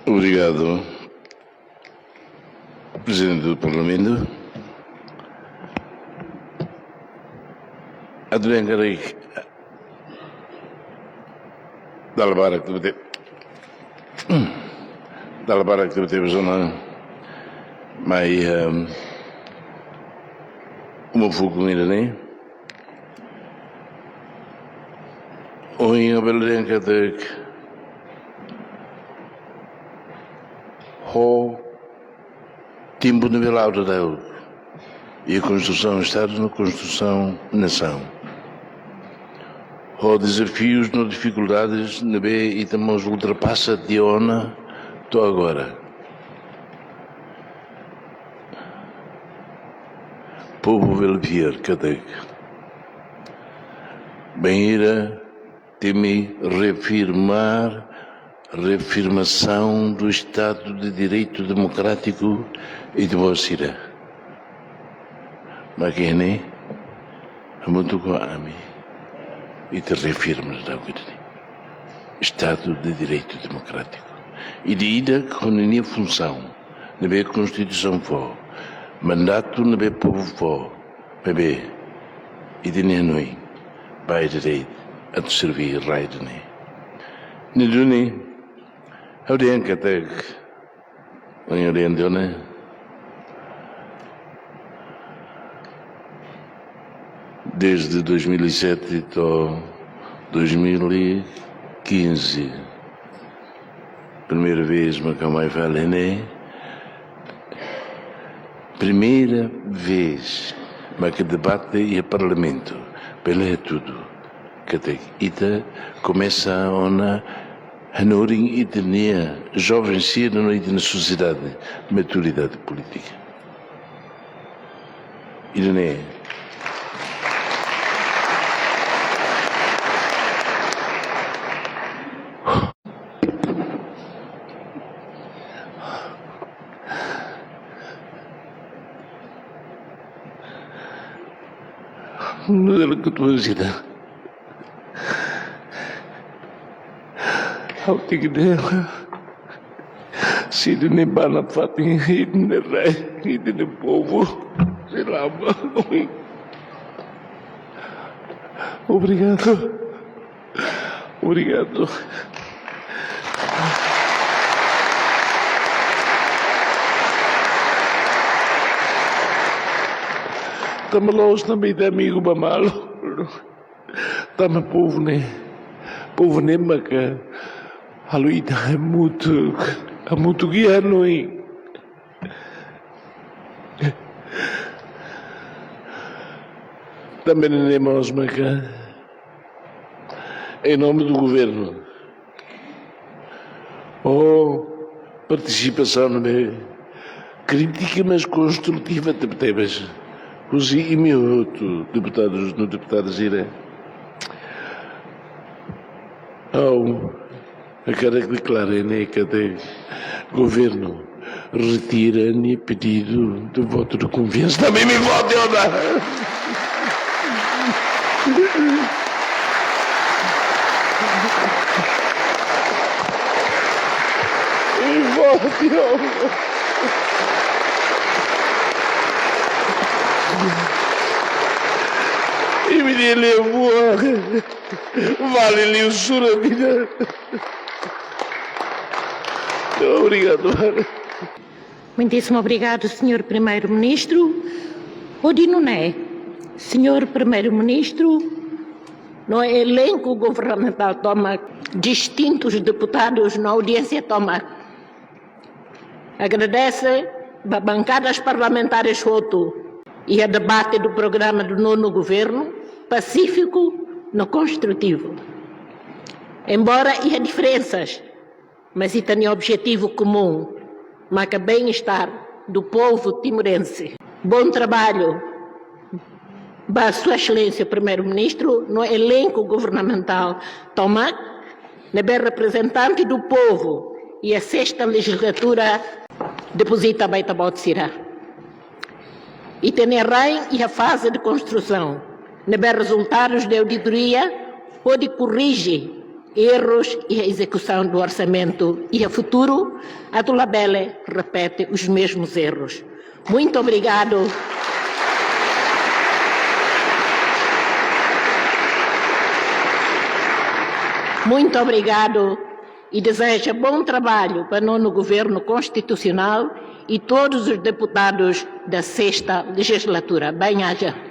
Obrigado, Presidente do Parlamento. Advengarei Dalbarak teve zona mai uma fukumira ne o inga belrenka de ho tempo de velado da e a construção Estado na construção nação. Há desafios, não dificuldades, na B e também os ultrapassa de ona, estou agora. Povo velvier, cadê? Bem-ira, teme reafirmação do Estado de Direito Democrático e democracia. Mas quem é? Muito com a mim. E te reafirmas da Estado de Direito Democrático. E de ida com a minha função, na minha Constituição for, mandato na minha povo for, bebê, e de nenhum, pai direito, a te servir, rai de nem. Niduni, eu de encateg, não oriento, né? Desde 2007 até 2015, primeira vez que eu falei, né? Primeira vez que debate e a Parlamento, pelo tudo, que até ita começa a ona hanoring e tinha jovens cedo na sociedade, maturidade política. E não é? Não é que tu dizes, ao que dela, se de nem bana fatem e de rei e de povo, se lava. Obrigado, obrigado. Estamos longe também de amigo Bamalo. Estamos povo, né? Povo, né? Mas que a luta é muito guia, não é? Também não é mais, mas que em nome do governo. Participação, né? Crítica, mas construtiva, mas os deputados no deputados irem a cara que declarei, né, que até governo retira nem pedido de voto de confiança, também me vote ou não? Me vote ou não? E me levou, vale-lhe o surabina. Obrigado. Muitíssimo obrigado, Sr. Primeiro-Ministro. Odinuné, Sr. Primeiro-Ministro, no elenco governamental toma distintos deputados na audiência toma. Agradece a bancadas parlamentares voto e a debate do programa do nono governo, pacífico no construtivo. Embora há diferenças, mas e tem objetivo comum, mas que bem-estar do povo timorense. Bom trabalho, Sua Excelência Primeiro-Ministro, no elenco governamental toma, na bem representante do povo e a sexta legislatura deposita a Baita Botsira. E tem a RAI e a fase de construção, na bem resultados da auditoria, pode corrigir erros e a execução do orçamento e a futuro, a Tulabele repete os mesmos erros. Muito obrigado. Muito obrigado e desejo bom trabalho para o nono governo constitucional e todos os deputados da 6ª legislatura. Bem-aja.